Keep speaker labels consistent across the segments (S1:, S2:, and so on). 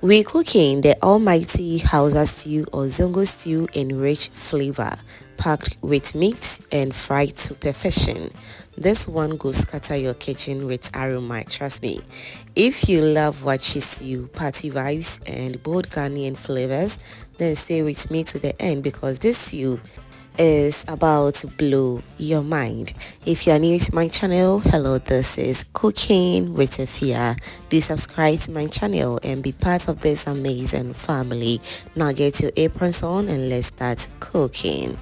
S1: We're cooking the almighty Hausa stew or Zongo stew in rich flavor, packed with meat and fried to perfection. This one goes scatter your kitchen with aroma, trust me. If you love Waakye stew, party vibes and bold Ghanaian flavors, then stay with me to the end because this stew is about to blow your mind. If you are new to my channel, hello, this is Cooking with Efya. Do subscribe to my channel and be part of this amazing family. Now get your aprons on and let's start cooking.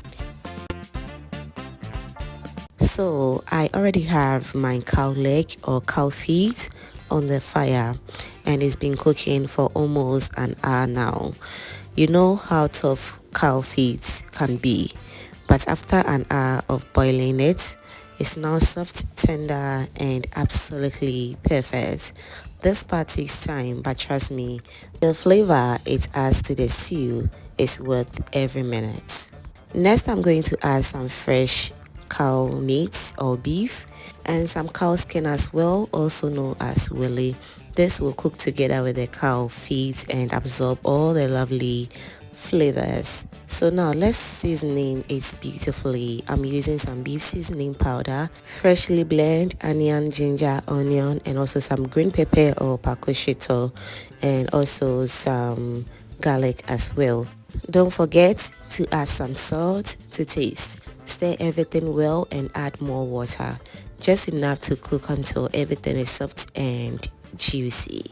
S1: So I already have my cow leg or cow feet on the fire and it's been cooking for almost an hour now. You know how tough cow feet can be, but after an hour of boiling it, it's now soft, tender and absolutely perfect. This part takes time, but trust me, the flavor it adds to the stew is worth every minute. Next, I'm going to add some fresh cow meat or beef and some cow skin as well, also known as willy. This will cook together with the cow feet and absorb all the lovely flavors. So now let's seasoning it beautifully. I'm using some beef seasoning powder, freshly blend onion, ginger, onion, and also some green pepper or pakoshito, and also some garlic as well. Don't forget to add some salt to taste. Stir everything well and add more water, just enough to cook until everything is soft and juicy.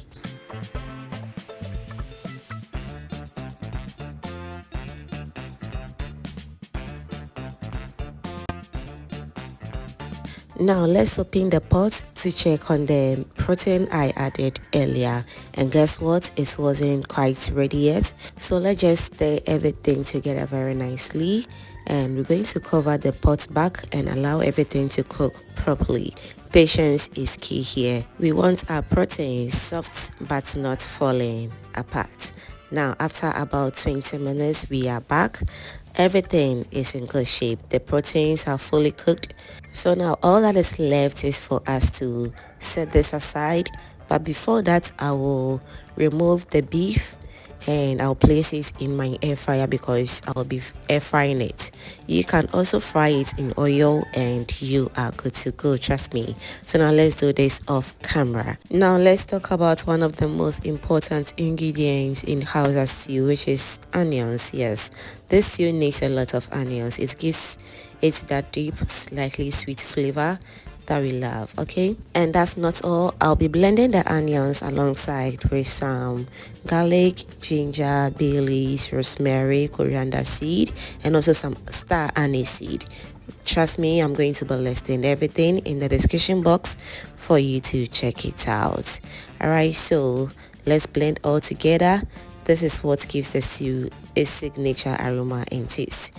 S1: Now let's open the pot to check on the protein I added earlier, and guess what, it wasn't quite ready yet. So let's just stir everything together very nicely, and we're going to cover the pot back and allow everything to cook properly. Patience is key here. We want our protein soft but not falling apart. Now after about 20 minutes we are back. Everything is in good shape. The proteins are fully cooked. So now all that is left is for us to set this aside. But before that, I will remove the beef and I'll place it in my air fryer because I'll be air frying it. You can also fry it in oil and you are good to go, trust me. So now let's do this off camera. Now let's talk about one of the most important ingredients in Hausa stew, which is onions. Yes, this stew needs a lot of onions. It gives it that deep, slightly sweet flavor that we love. Okay, and that's not all. I'll be blending the onions alongside with some garlic, ginger, bay leaves, rosemary, coriander seed, and also some star anise seed. Trust me, I'm going to be listing everything in the description box for you to check it out. Alright, so let's blend all together. This is what gives the stew its signature aroma and taste.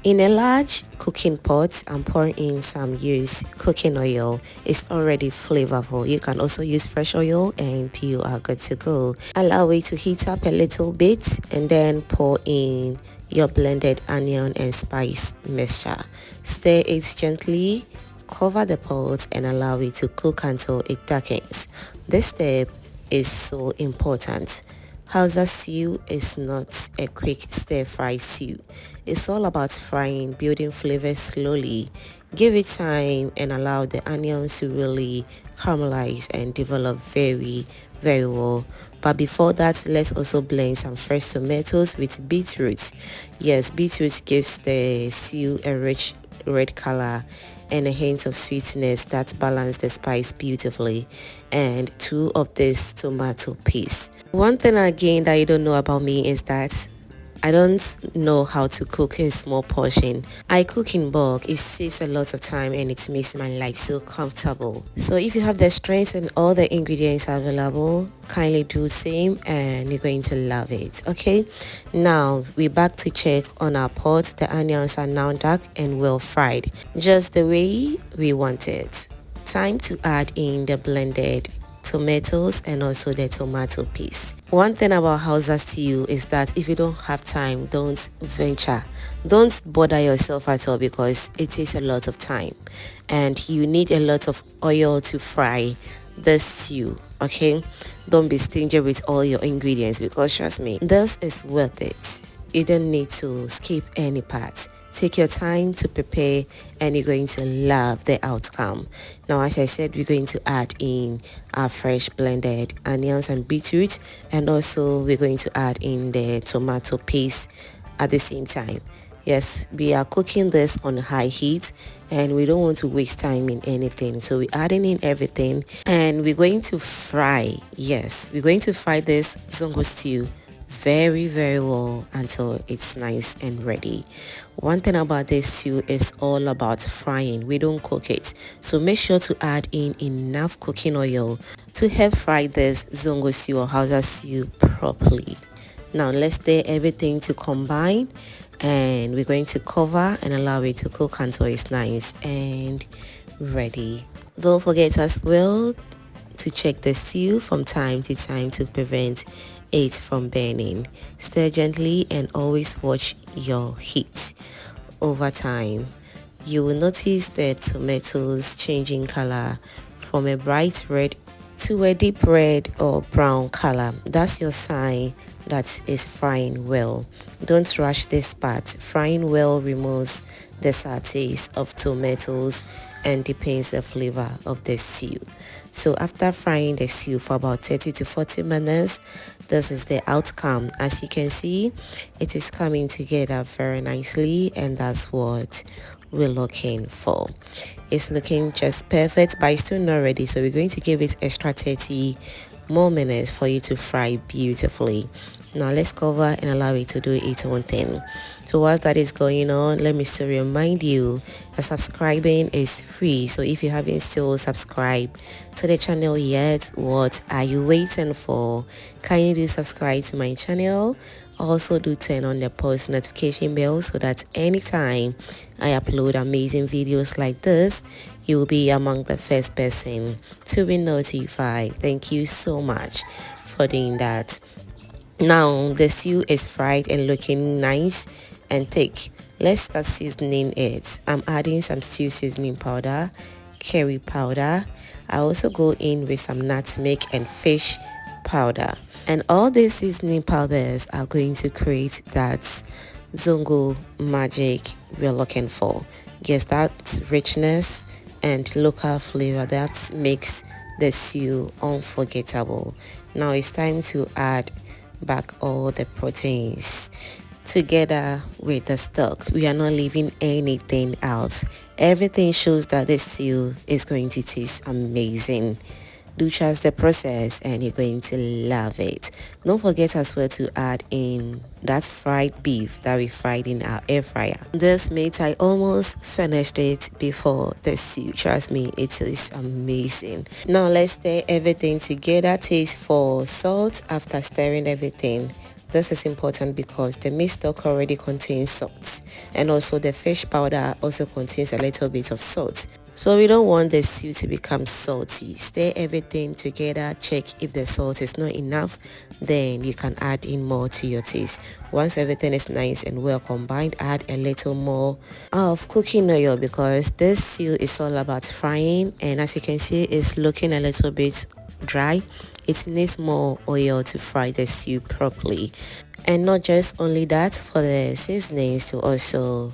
S1: In a large cooking pot, I'm pouring in some used cooking oil. It's already flavorful. You can also use fresh oil and you are good to go. Allow it to heat up a little bit and then pour in your blended onion and spice mixture. Stir it gently, cover the pot and allow it to cook until it darkens. This step is so important. Hausa stew is not a quick stir-fry stew. It's all about frying, building flavor slowly. Give it time and allow the onions to really caramelize and develop very well. But before that, let's also blend some fresh tomatoes with beetroot. Yes, beetroot gives the stew a rich red color and a hint of sweetness that balance the spice beautifully, and 2 of this tomato paste. One thing again that you don't know about me is that I don't know how to cook in small portion. I cook in bulk. It saves a lot of time and it makes my life so comfortable. So if you have the strength and all the ingredients available, kindly do the same and you're going to love it. Okay, now we're back to check on our pot. The onions are now dark and well fried, just the way we want it. Time to add in the blended tomatoes and also the tomato paste. One thing about Hausa stew is that if you don't have time, don't venture. Don't bother yourself at all because it takes a lot of time and you need a lot of oil to fry this stew. Okay, don't be stingy with all your ingredients, because trust me, this is worth it. You don't need to skip any part. Take your time to prepare and you're going to love the outcome. Now, as I said, we're going to add in our fresh blended onions and beetroot, and also we're going to add in the tomato paste at the same time. Yes, we are cooking this on high heat and we don't want to waste time in anything. So we're adding in everything and we're going to fry. Yes, we're going to fry this zongo stew very well until it's nice and ready. One thing about this stew is all about frying. We don't cook it. So make sure to add in enough cooking oil to help fry this zongo stew or Hausa stew properly. Now let's stir everything to combine, and we're going to cover and allow it to cook until it's nice and ready. Don't forget as well to check the stew from time to time to prevent it from burning. Stir gently and always watch your heat. Over time, you will notice the tomatoes changing color from a bright red to a deep red or brown color. That's your sign that is frying well. Don't rush this part. Frying well removes the sour taste of tomatoes and deepens the flavor of the stew. So after frying the stew for about 30 to 40 minutes, this is the outcome. As you can see, it is coming together very nicely, and that's what we're looking for. It's looking just perfect, but it's still not ready, so we're going to give it extra 30 more minutes for you to fry beautifully. Now let's cover and allow it to do its own thing. So whilst that is going on, let me still remind you that subscribing is free. So if you haven't still subscribed to the channel yet, what are you waiting for? Can you do subscribe to my channel? Also do turn on the post notification bell so that anytime I upload amazing videos like this, you will be among the first person to be notified. Thank you so much for doing that. Now the stew is fried and looking nice and thick. Let's start seasoning it. I'm adding some stew seasoning powder, curry powder. I also go in with some nutmeg and fish powder. And all these seasoning powders are going to create that zongo magic we're looking for. Yes, that richness and local flavor that makes the stew unforgettable. Now it's time to add back all the proteins together with the stock. We are not leaving anything else. Everything shows that the stew is going to taste amazing. Do trust the process and you're going to love it. Don't forget as well to add in that fried beef that we fried in our air fryer. This mate, I almost finished it before the stew. Trust me, it is amazing. Now let's stir everything together. Taste for salt after stirring everything. This is important because the meat stock already contains salt, and also the fish powder also contains a little bit of salt. So we don't want the stew to become salty. Stir everything together. Check if the salt is not enough, then you can add in more to your taste. Once everything is nice and well combined, add a little more of cooking oil, because this stew is all about frying, and as you can see, it's looking a little bit dry. It needs more oil to fry the stew properly. And not just only that, for the seasonings to also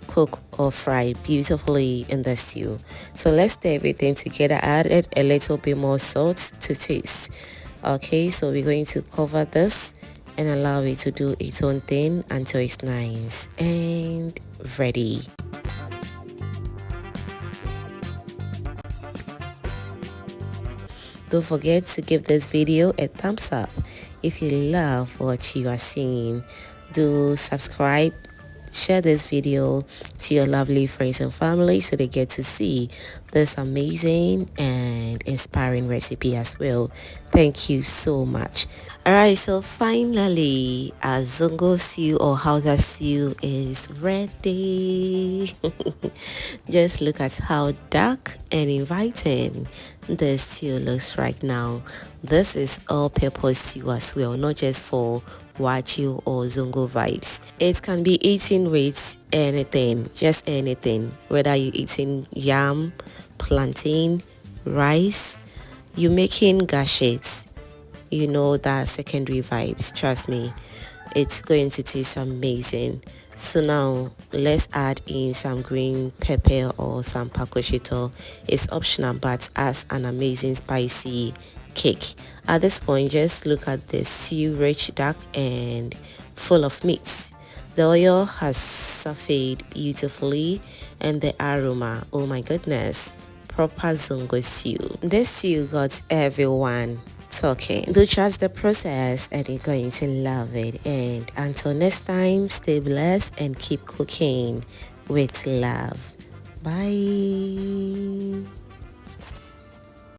S1: cook or fry beautifully in the stew. So let's stir everything together. Added a little bit more salt to taste. Okay, so we're going to cover this and allow it to do its own thing until it's nice and ready. Don't forget to give this video a thumbs up if you love what you are seeing. Do subscribe, share this video to your lovely friends and family so they get to see this amazing and inspiring recipe as well. Thank you so much. Alright, so finally our zongo stew or Hausa stew is ready. Just look at how dark and inviting this stew looks right now. This is all-purpose stew as well, not just for Waakye or Zongo vibes. It can be eaten with anything, just anything, whether you're eating yam, plantain, rice, You're making gashets, you know, that secondary vibes. Trust me, it's going to taste amazing. So now let's add in some green pepper or some pakoshito. It's optional but adds an amazing spicy kick. At this point, just look at the stew, rich, dark and full of meat. The oil has softened beautifully and the aroma, oh my goodness, proper Zongo stew. This stew got everyone talking. Do trust the process and you're going to love it. And until next time, stay blessed and keep cooking with love. Bye.